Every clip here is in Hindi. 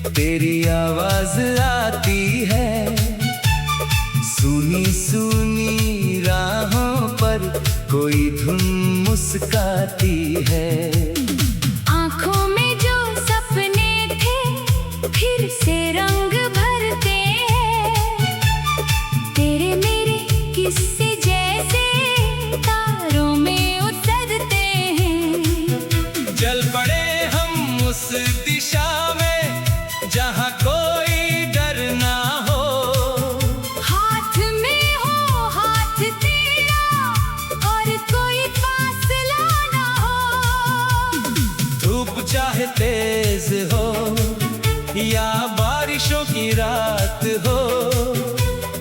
तेरी आवाज आती है, सुनी सुनी राहों पर कोई धुन मुस्काती है। आंखों में जो सपने थे फिर से रंग भरते हैं, तेरे मेरे किस्से जैसे तारों में उतरते हैं। चल पड़े हम उस दिशा में जहाँ कोई डर ना हो, हाथ में हो हाथ तेरा और कोई फासला ना हो। धूप चाहे तेज हो या बारिशों की रात हो,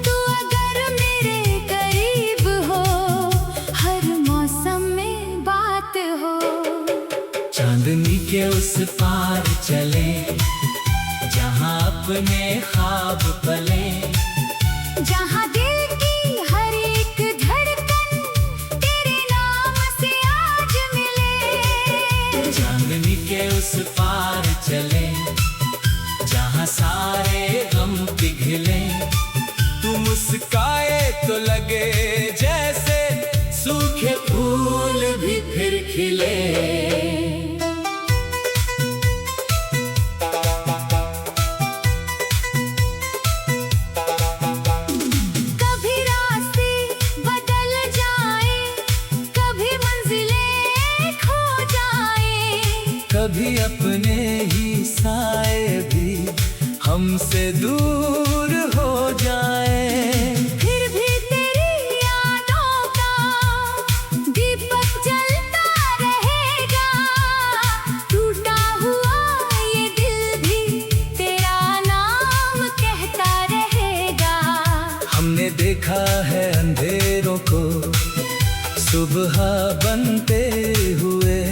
तू अगर मेरे करीब हो हर मौसम में बात हो। चांदनी के उस पार चले जहाँ अपने ख्वाब पले, जहाँ दिल की हर एक धड़कन तेरे नाम से आज मिले। चांदनी के उस पार चले जहाँ सारे गम पिघले, तू मुस्काए तो लगे जैसे सूखे फूल भी फिर खिले। कभी रास्ते बदल जाए, कभी मंजिलें खो जाए, कभी अपने ही साए भी हमसे दूर हो जाए, फिर भी तेरी यादों का दीपक जलता रहेगा। टूटा हुआ ये दिल भी तेरा नाम कहता रहेगा। हमने देखा है अंधेरों को सुबह बनते हुए,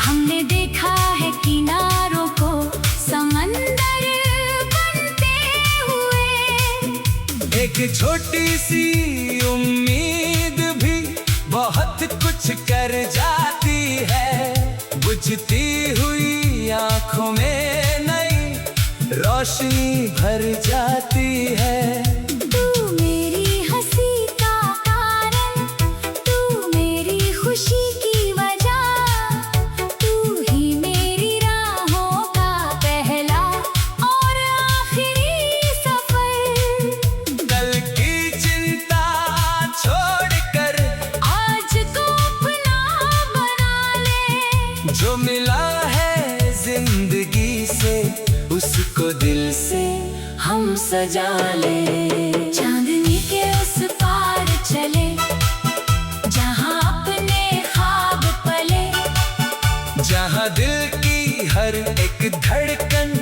हमने देखा है किनारों को समंदर बनते हुए। एक छोटी सी उम्मीद भी बहुत कुछ कर जाती है, बुझती हुई आंखों में नई रोशनी भर जाती है। तू मेरी हंसी का कारण, तू मेरी खुशी की वजह, तू ही मेरी राहों का पहला और आखिरी सफर। कल की चिंता छोड़कर आज को अपना बना ले, जो मिला है जिंदगी से उसको दिल से हम सजा ले। चांदनी के उस पार चले जहाँ अपने ख्वाब पले, जहाँ दिल की हर एक धड़कन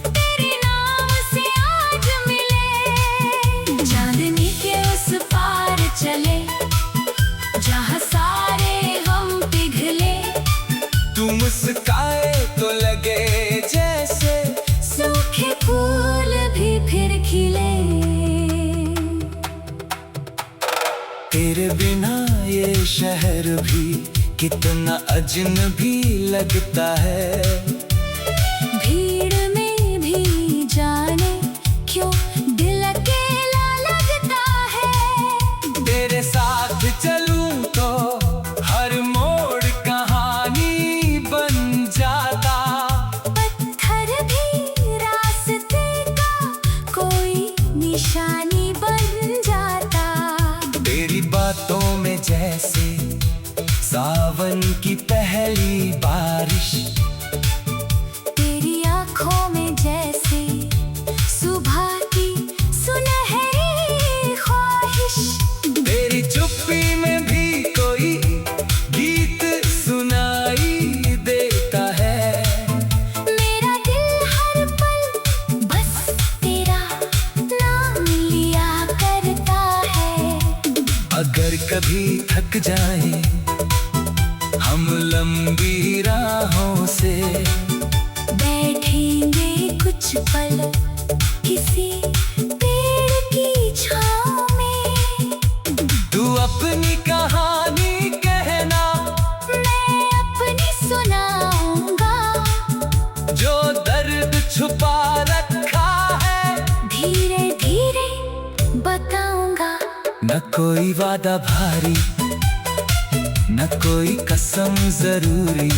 तेरे नाम से आज मिले। चांदनी के उस पार चले जहाँ सारे गम पिघले, तू मुस्काए तो लगे जैसे सूखे फूल भी फिर खिले। तेरे बिना ये शहर भी कितना अजनबी लगता है, भीड़ में भी जाने क्यों दिल अकेला लगता है। तेरे साथ चलूं तो हर मोड़ कहानी बन जाता, पत्थर भी रास्ते का कोई निशानी बन जाता। तेरी बातों में जैसे सावन की पहली बारिश, तेरी आंखों में जैसे सुबह की सुनहरी ख्वाहिश, तेरी चुप्पी में भी कोई गीत सुनाई देता है। मेरा दिल हर पल बस तेरा नाम लिया करता है। अगर कभी थक जाए हम लंबी राहों से, बैठेंगे कुछ पल किसी पेड़ की छाँव में। तू अपनी कहानी कहना, मैं अपनी सुनाऊंगा, जो दर्द छुपा कोई वादा भारी, न कोई कसम जरूरी,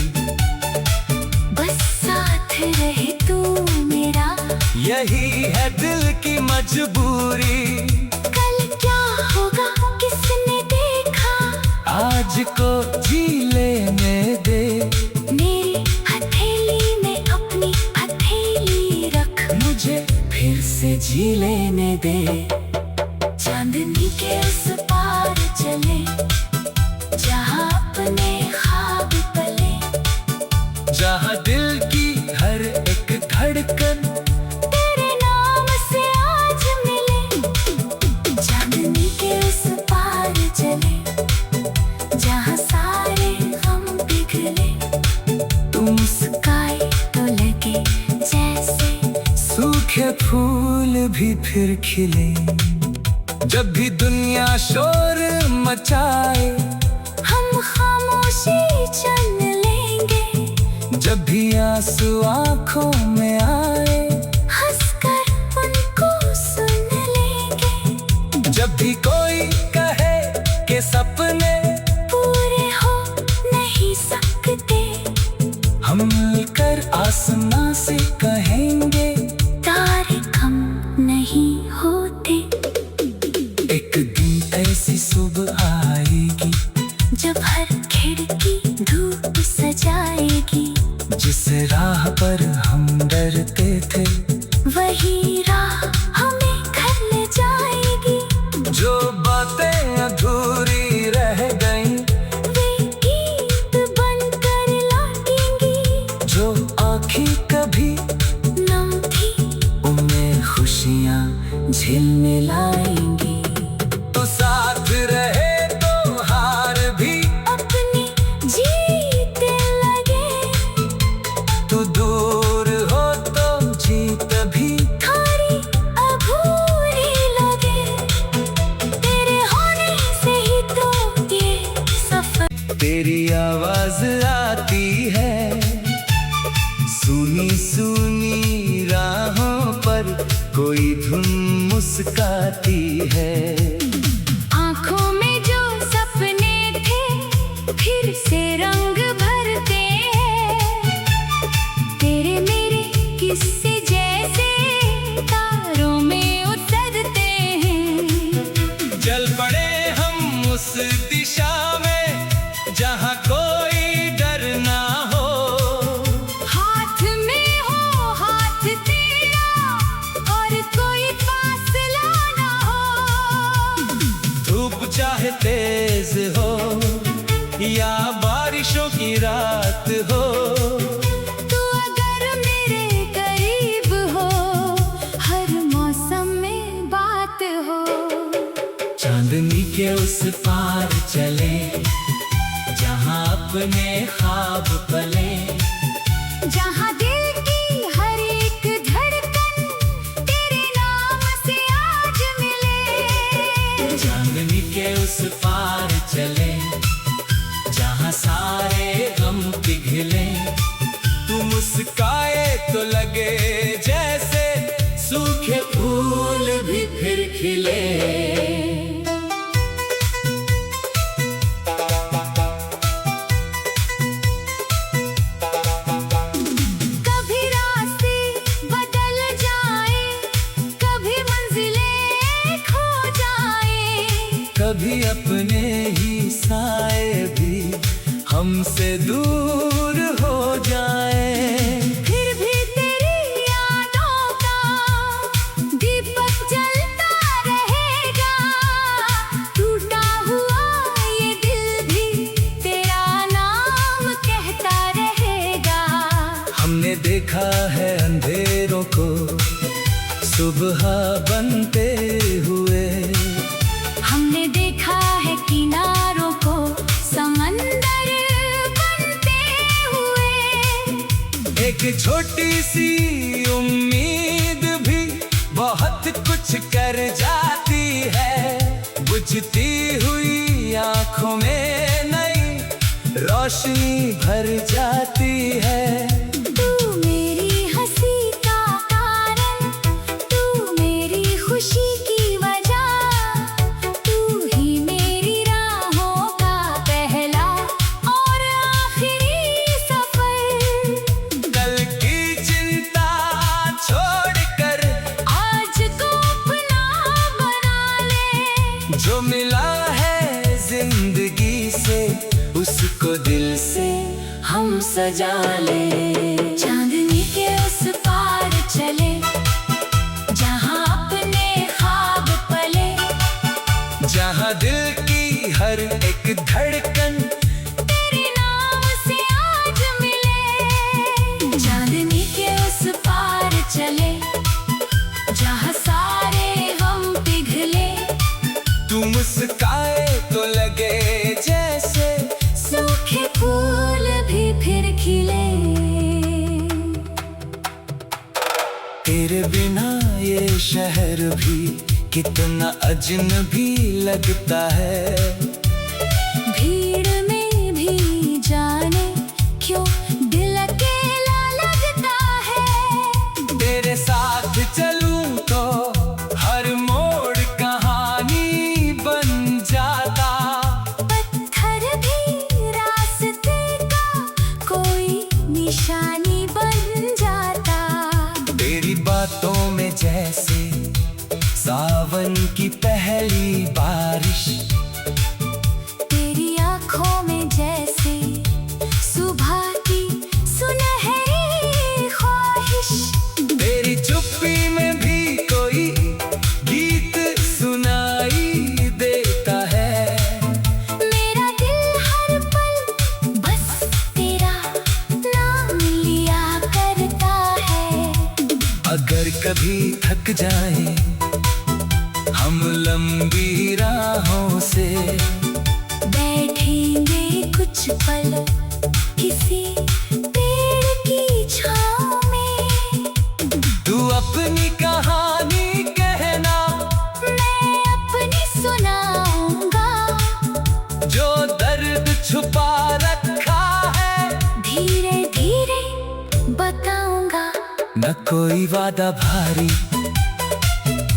बस साथ रहे तू मेरा, यही है दिल की मजबूरी। कल क्या होगा किसने देखा, आज को जी लेने दे, मेरी हथेली में अपनी हथेली रख, मुझे फिर से जी लेने दे। चांदनी के उस पार चले, जहाँ अपने ख्वाब पले, जहाँ दिल की हर एक धड़कन तेरे नाम से आज मिले। चांदनी के उस पार चले, जहाँ सारे गम पिघले, तू मुस्काए तो लगे जैसे सूखे फूल भी फिर खिले। जब भी दुनिया शोर मचाए, हम खामोशी चुन लेंगे, जब भी आंसू आंखों में आए, हंसकर उनको सुन लेंगे। जब भी कोई कहे कि सपने पूरे हो नहीं सकते, हम मिलकर आसमां से कहेंगे, तारे कम नहीं होते। एक दिन ऐसी सुबह आएगी, जब हर खिड़की धूप सजाएगी, जिस राह पर हम डरते थे, वही राह हमें घर ले जाएगी। जो बातें अधूरी रह गईं, वे गीत बनकर लौटेंगी, जो आँखें कभी नम थी उनमें खुशियाँ झिलमिलाएंगी। तो साथ रहे तो हार भी अपनी जीत लगे, तू दूर हो तो जीत भी थारी अधूरी लगे। तेरे होने से ही तो ये सफर, तेरी आवाज आती है सुनी सुनी राहों पर, कोई धुन मुस्काती है। आँखों में जो सपने थे फिर से रंग भरते हैं, तेरे मेरे किस्से जैसे तारों में उतरते हैं। चल पड़े हम उस दिशा में, जहाँ कोई डर ना हो, हाथ में हो हाथ तेरा, और कोई फासला ना हो। धूप चाहे तेज हो या बारिशों की रात हो, तू अगर मेरे करीब हो, हर मौसम में बात हो। चांदनी के उस पार चले, जहाँ अपने ख्वाब पले, जहाँ दिल की हर एक धड़कन तेरे नाम से आज मिले। चांदनी के उस पार चले, जहाँ सारे गम पिघले, तू मुस्काए तो लगे जैसे सूखे फूल भी फिर खिले। कभी रास्ते बदल जाए, कभी मंजिलें खो जाए, कभी अपने ही साए भी हमसे दूर हो जाए, फिर भी तेरी यादों का दीपक जलता रहेगा। टूटा हुआ ये दिल भी तेरा नाम कहता रहेगा। हमने देखा है अंधेरों को सुबह बनते हुए, हमने देखा है किनारों को समंदर बनते हुए। एक छोटी सी उम्मीद भी बहुत कुछ कर जाती है, बुझती हुई आंखों में नई रोशनी भर जाती है। तू मेरी हंसी का कारण, तू मेरी खुशी की वजह, तू ही सजा ले। चांदनी के उस पार चले जहाँ अपने ख्वाब पले, जहाँ दिल की हर एक धड़कन तेरे नाम से आज मिले। चांदनी के उस पार चले जहाँ सारे हम पिघले, तू मुस्काए तो लगे जैसे सूखे फूल भी फिर खिले। तेरे बिना ये शहर भी कितना अजनबी लगता है। भीड़ में भी जाने क्यों दिल अकेला लगता है। तेरे साथ चलूं तो हर मोड़ कहानी बन जाता। पत्थर भी रास्ते का कोई निशानी बन जाता। तेरी बातों में जैसे सावन की पहली बारिश, तेरी आँखों में जैसे सुबह की सुनहरी ख्वाहिश। तेरी चुप्पी में भी कोई गीत सुनाई देता है। मेरा दिल हर पल बस तेरा नाम लिया करता है। अगर कभी थक जाए हम लंबी राहों से, बैठेंगे कुछ पल किसी पेड़ की छाँव में। तू अपनी कहानी कहना, मैं अपनी सुनाऊंगा, जो दर्द छुपा रखा है धीरे धीरे बताऊंगा। न कोई वादा भारी,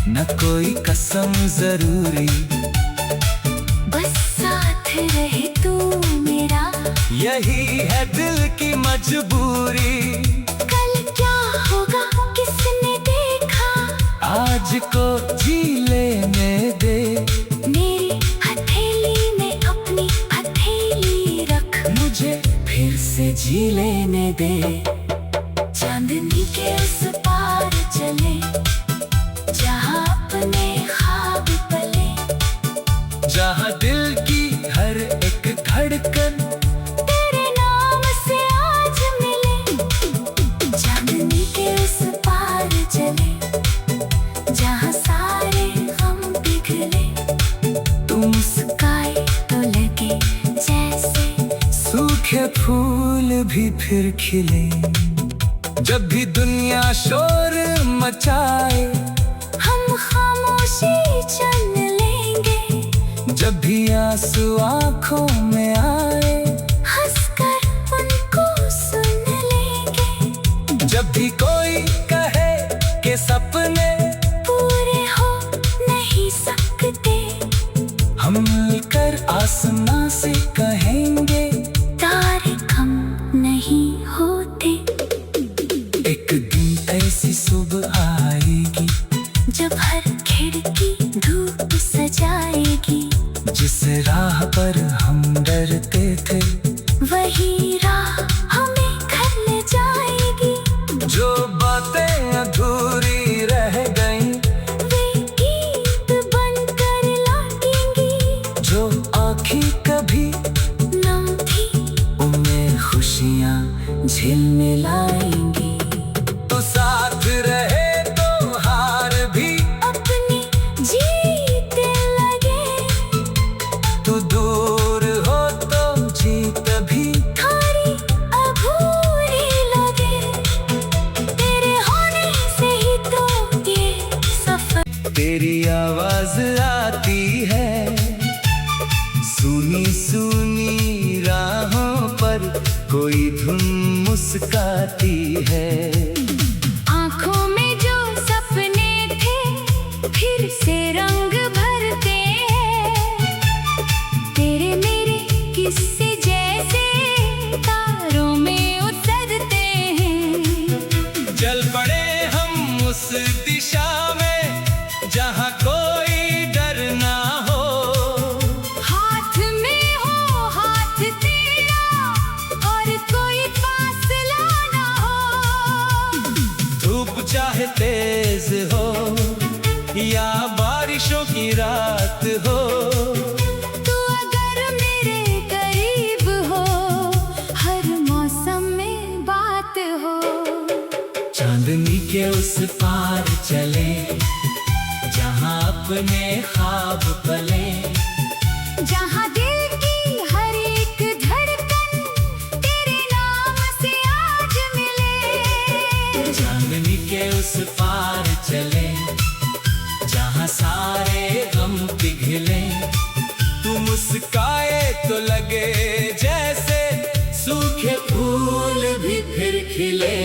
न कोई कसम जरूरी, बस साथ रहे तू मेरा, यही है दिल की मजबूरी। कल क्या होगा किसने देखा, आज को जी लेने दे। मेरी हथेली में अपनी हथेली रख, मुझे फिर से जी लेने दे। चांदनी के उस पार चले जहाँ अपने ख्वाब पले, जहाँ दिल की हर एक धड़कन तेरे नाम से आज मिले। चांदनी के उस पार चले जहाँ सारे हम पिघले, तू मुस्काए तो लगे जैसे सूखे फूल भी फिर खिले। जब भी दुनिया शोर मचाए हम खामोशी चल लेंगे। जब भी आंसू आंखों में आए हंसकर उनको सुन लेंगे। जब भी कोई कहे कि सपने पूरे हो नहीं सकते, हम मिलकर आसमां से कहेंगे तारे कम नहीं होते। एक दिन ऐसी सुबह आएगी जब हर खिड़की धूप सजाएगी, जिस राह पर हम डरते थे वही राह हमें घर ले जाएगी। जो बातें अधूरी रह गईं वे गीत बनकर लौटेंगी। जो आँखें कभी नम थी उनमें खुशियाँ झिलमिलाएंगी। तो साथ रहे तो हार भी अपनी जीत लगे, तू दूर हो तो जीत भी थारी अधूरी लगे। तेरे होने से ही तो ये सफर। तेरी आवाज आती है सुनी सुनी राहों पर, कोई धुन मुस्काती है। आँखों में जो सपने थे फिर से रंग भरते हैं। तेरे मेरे किस्से जैसे तारों में उतरते हैं। चल पड़े हम उस दिशा में जहाँ कोई डर ना हो। हाथ में हो हाथ तेरा और कोई चाहे तेज हो या बारिशों की रात हो, तू अगर मेरे करीब हो, हर मौसम में बात हो। चांदनी के उस पार चले जहाँ अपने ख्वाब पले, जहाँ दिल की हर एक धड़कन तेरे नाम से आज मिले। चांदनी के उस पार चले जहाँ सारे गम पिघले, तू मुस्काए तो लगे जैसे सूखे फूल भी फिर खिले।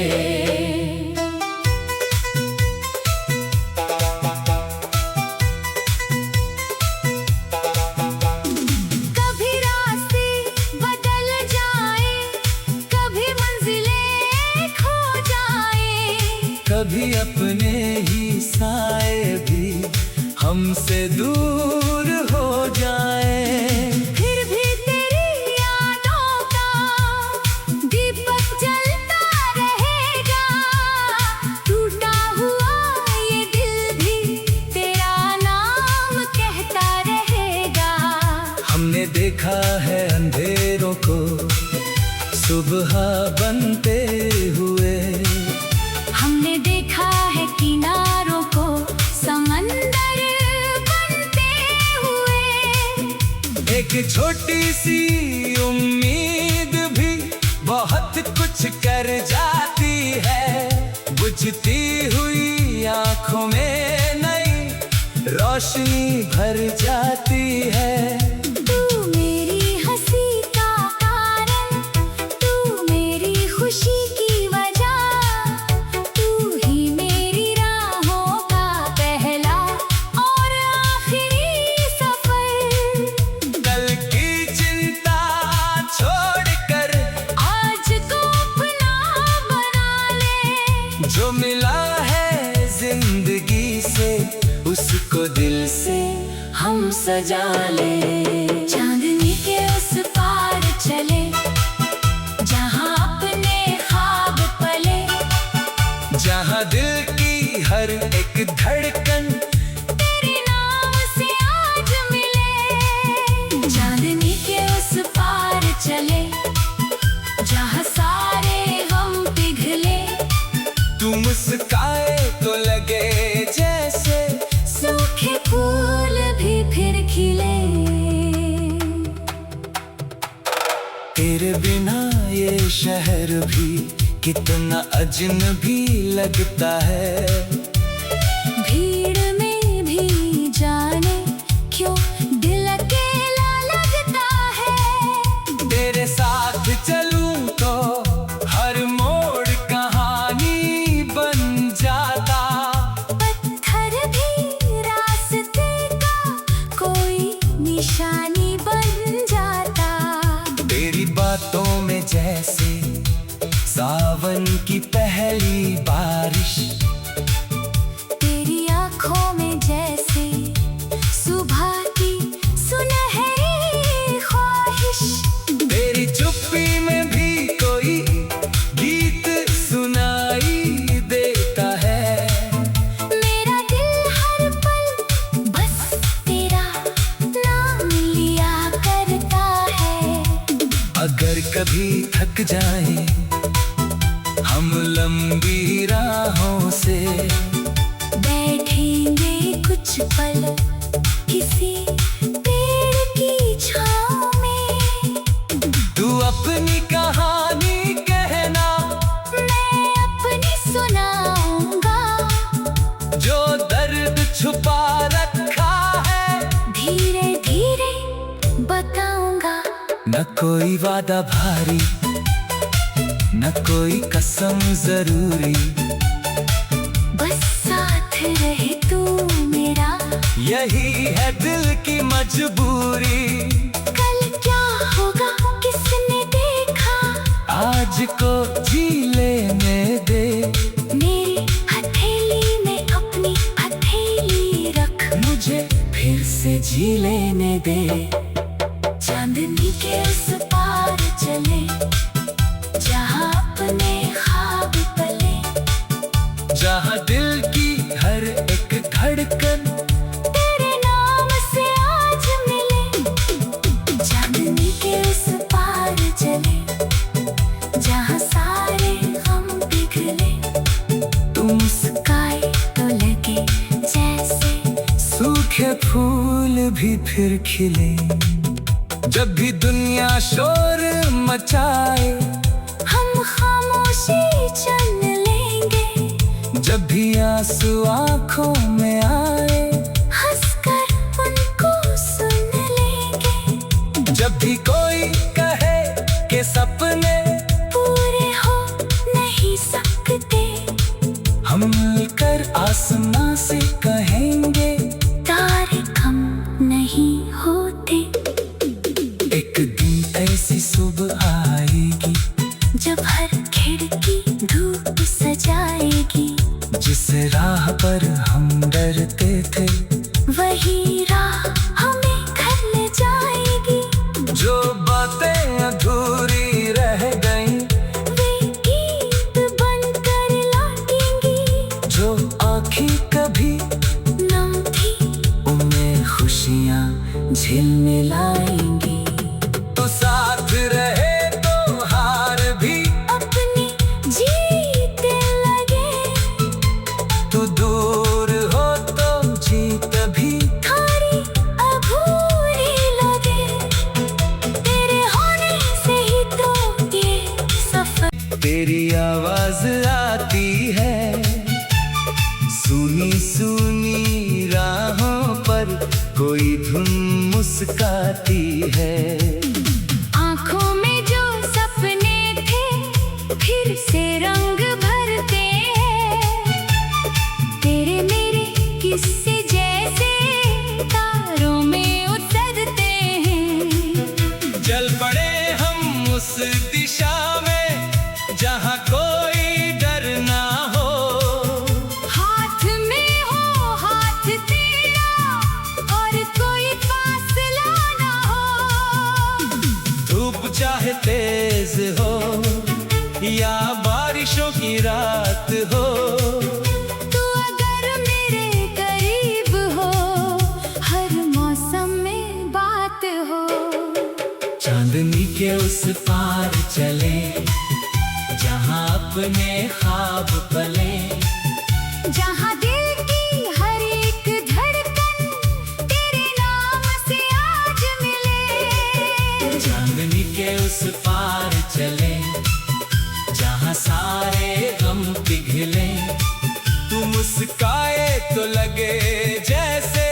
कभी रास्ते बदल जाए, कभी मंजिलें खो जाए, कभी अपने ही साए भी हमसे दूर हो जाए, फिर भी तेरी यादों का दीपक जलता रहेगा। टूटा हुआ ये दिल भी तेरा नाम कहता रहेगा। हमने देखा है अंधेरों को सुबह बनते हुए, हमने देखा है किनारों को समंदर बनते हुए। एक छोटी सी उम्मीद भी बहुत कुछ कर जाती है, बुझती हुई आंखों में नई रोशनी भर जाती है। तू मेरी हंसी का कारण, तू मेरी खुशी की वजह, तू ही मेरी राहों का पहला और आखिरी सफर। कल की चिंता छोड़कर आज को अपना बना ले, जो मिला है जिंदगी से उसको दिल से हम सजा ले। चांदनी के उस पार चले जहाँ अपने ख्वाब पले, जहाँ दिल की हर एक धड़कन तेरे नाम से आज मिले। चांदनी के उस पार चले जहाँ सारे गम पिघले, तू मुस्काए तो लगे जैसे सूखे फूल भी फिर खिले। तेरे बिना ये शहर भी कितना अजनबी लगता है, भीड़ में भी जाने क्यों दिल अकेला लगता है। तेरे साथ चलूं तो हर मोड़ कहानी बन जाता, पत्थर भी रास्ते का कोई निशानी बन जाता। तेरी बातों में जैसे सावन की पहली बारिश, तेरी आंखों में जैसे सुबह की सुनहरी ख्वाहिश, तेरी चुप्पी में भी कोई गीत सुनाई देता है। मेरा दिल हर पल बस तेरा नाम लिया करता है। अगर कभी थक जाए हम लंबी राहों से, बैठेंगे कुछ पल किसी पेड़ की छाँव में। तू अपनी कहानी कहना, मैं अपनी सुनाऊंगा, जो दर्द छुपा रखा है धीरे धीरे बताऊंगा। न कोई वादा भारी, न कोई कसम जरूरी, बस साथ रहे तू मेरा, यही है दिल की मजबूरी। कल क्या होगा किसने देखा, आज को जी लेने दे, मेरी हथेली में अपनी हथेली रख, मुझे फिर से जी लेने दे। चांदनी के उस पार चले जहाँ अपने ख्वाब पले, जहाँ दिल की हर एक धड़कन तेरे नाम से आज मिले। चांदनी के उस पार चले जहाँ सारे गम पिघले। तू मुस्काए तो लगे जैसे सूखे फूल भी फिर खिले। जब भी दुनिया शोर मचाए हम खामोशी चन लेंगे। जब भी आंसू आंखों में आए हंसकर उनको सुन लेंगे। जब भी कोई कहे कि सपने पूरे हो नहीं सकते, हम मिलकर आसमां से कहेंगे तारे कम नहीं होते। एक दिन ऐसी सुबह आएगी जब हर खिड़की धूप सजाएगी। जिस राह पर हम डरते थे वही राह हमें घर ले जाएगी। जो बातें अधूरी रह गईं वे गीत बनकर लौटेंगी। जो आँखें कभी नम थी उनमें खुशियाँ झिलमिलाएंगी। तो साथ रहे तो हार भी अपनी जीते लगे। तू दूर हो तो जीत भी थारी अधूरी लगे। तेरे होने से ही तो ये सफर। तेरी आवाज आती है सुनी सुनी राहों पर, कोई धुन मुस्काती है। आँखों में जो सपने थे फिर से रंग भरते हैं। तेरे मेरे किस्से जैसे तारों में उतरते हैं। चल पड़े हम उस दिशा में जहाँ कोई डर ना हो। हाथ में हो हाथ तेरा और कोई फासला ना हो। धूप चाहे तेज हो या बारिशों की रात हो, तू अगर मेरे करीब हो हर मौसम में बात हो। चांदनी के उस पार चले जहाँ अपने ख्वाब पले। जहाँ दिल की हर एक धड़कन तेरे नाम से आज मिले। चांदनी के उस पार चले जहाँ सारे गम पिघले। तू मुस्काए तो लगे जैसे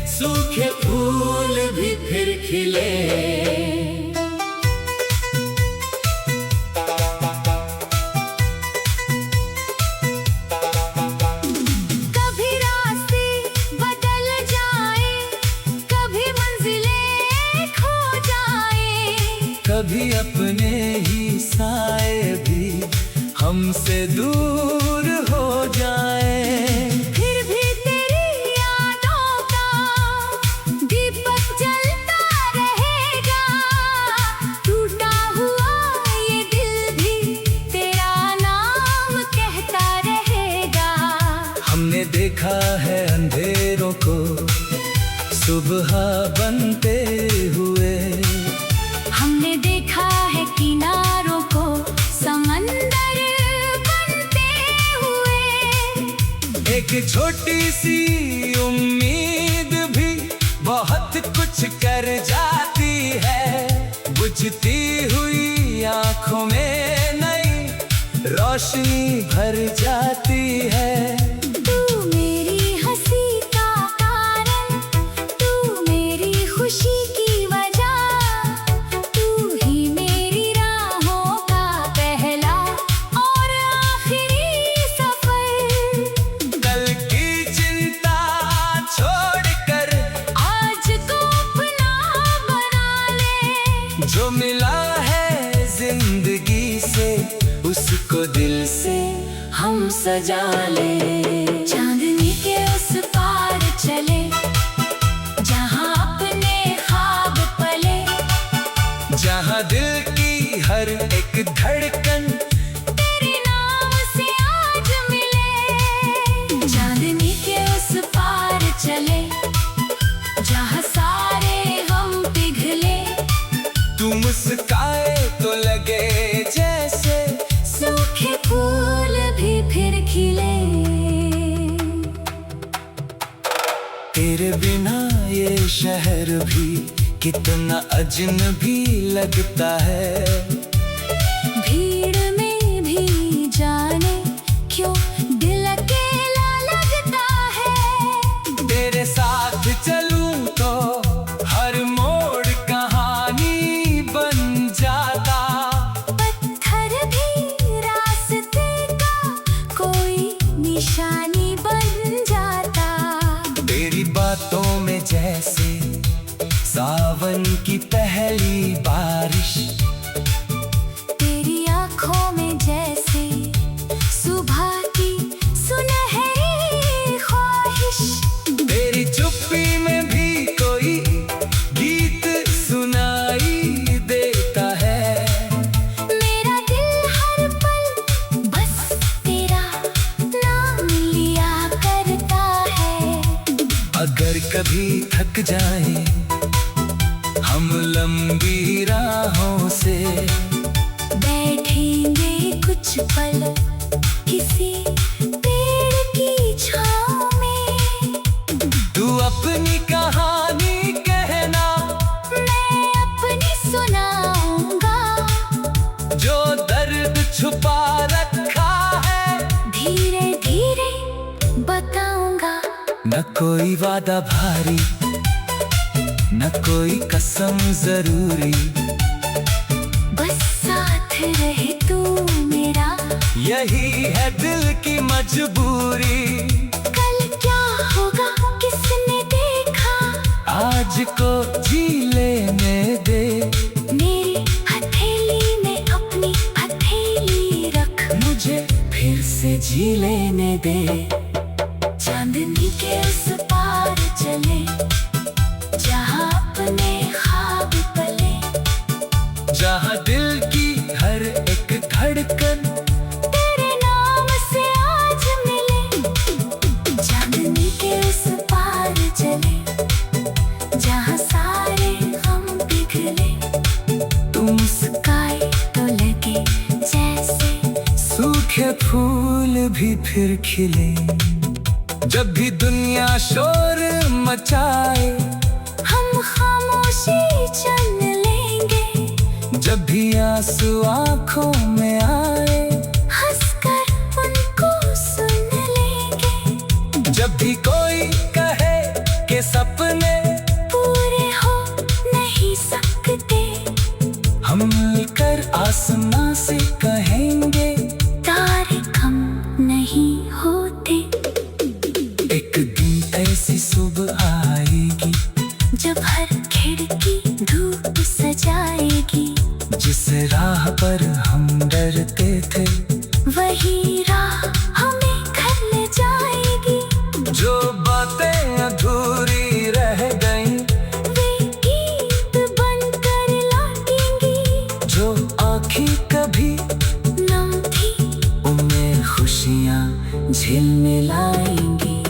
सूखे फूल भी फिर खिले। कभी रास्ते बदल जाए, कभी मंजिलें खो जाए। कभी अपने ही साए भी हमसे दूर हो जाए। फिर भी तेरी यादों का दीपक जलता रहेगा। टूटा हुआ ये दिल भी तेरा नाम कहता रहेगा। हमने देखा है अंधेरों को सुबह बनते हुए। हमने देखा है किनारों को समंदर बनते हुए। एक छोटी सी उम्मीद भी बहुत कुछ कर जाती है। बुझती हुई आंखों में नई रोशनी भर जाती है। तू मेरी हंसी का कारण, तू मेरी खुशी की वजह। तू ही मेरी राहों का पहला और आखिरी सफर। कल की चिंता छोड़कर आज को अपना बना ले। जो मिला है जिंदगी से उसको दिल से हम सजा ले। चांदनी के उस पार चले जहाँ अपने ख्वाब पले। जहाँ दिल की हर एक धड़कन तेरे नाम से आज मिले। तेरे बिना ये शहर भी कितना अजनबी लगता है। भीड़ में भी जाने क्यों दिल अकेला लगता है। तेरे साथ चलूं तो हर मोड़ कहानी बन जाता। पत्थर भी रास्ते का कोई निशानी बन जाता। तेरी बातों में जैसे सावन की पहली बारिश, तेरी आँखों में जैसे सुबह की सुनहरी ख्वाहिश। तेरी चुप्पी में भी कोई गीत सुनाई देता है। मेरा दिल हर पल बस तेरा नाम लिया करता है। अगर कभी थक जाए हम लंबी राहों से, बैठेंगे कुछ पल किसी पेड़ की छाँव में। तू अपनी कहानी कहना, मैं अपनी सुनाऊंगा। जो दर्द छुपा रखा है धीरे धीरे बताऊंगा। न कोई वादा भारी, न कोई कसम जरूरी, बस साथ रहे तू मेरा, यही है दिल की मजबूरी। कल क्या होगा किसने देखा, आज को जी लेने दे। मेरी हथेली में अपनी हथेली रख, मुझे फिर से जी लेने दे। चांदनी के उस पार चले जहाँ अपने ख्वाब पले। जहाँ दिल की हर एक धड़कन तेरे नाम से आज मिले। चांदनी के उस पार चले जहाँ सारे गम पिघले। तू मुस्काए तो लगे जैसे सूखे फूल भी फिर खिले। जब भी दुनिया शोर मचाए हम खामोशी चुन लेंगे। जब भी आंसू आंखों में आए हंसकर उनको सुन लेंगे। जब भी कोई कहे कि सपने पूरे हो नहीं सकते, हम मिलकर आसमां से कहेंगे तारे कम नहीं होते। एक दिन ऐसी सुबह आएगी जब हर खिड़की धूप सजाएगी। जिस राह पर हम डरते थे वही राह हमें घर ले जाएगी। जो बातें अधूरी रह गईं वे गीत बनकर लौटेंगी। जो आँखें कभी नम थी उनमें खुशियाँ झिलने लाएंगी।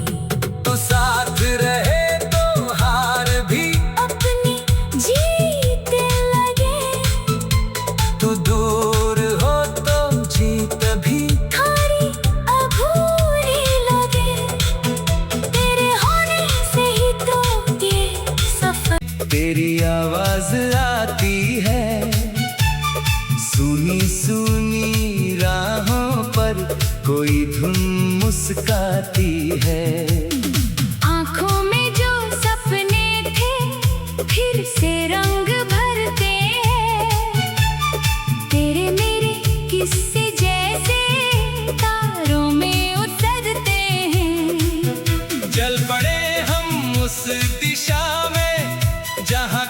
तो साथ रहे तो हार भी अपनी जीत लगे। तू दूर हो तो जीत भी थारी अधूरी लगे। तेरे होने से ही तो ये सफर। तेरी आवाज आती है सुनी सुनी राहों पर, कोई धुन मुस्काती है। आँखों में जो सपने थे फिर से रंग भरते हैं। तेरे मेरे किस्से जैसे तारों में उतरते हैं। चल पड़े हम उस दिशा में जहाँ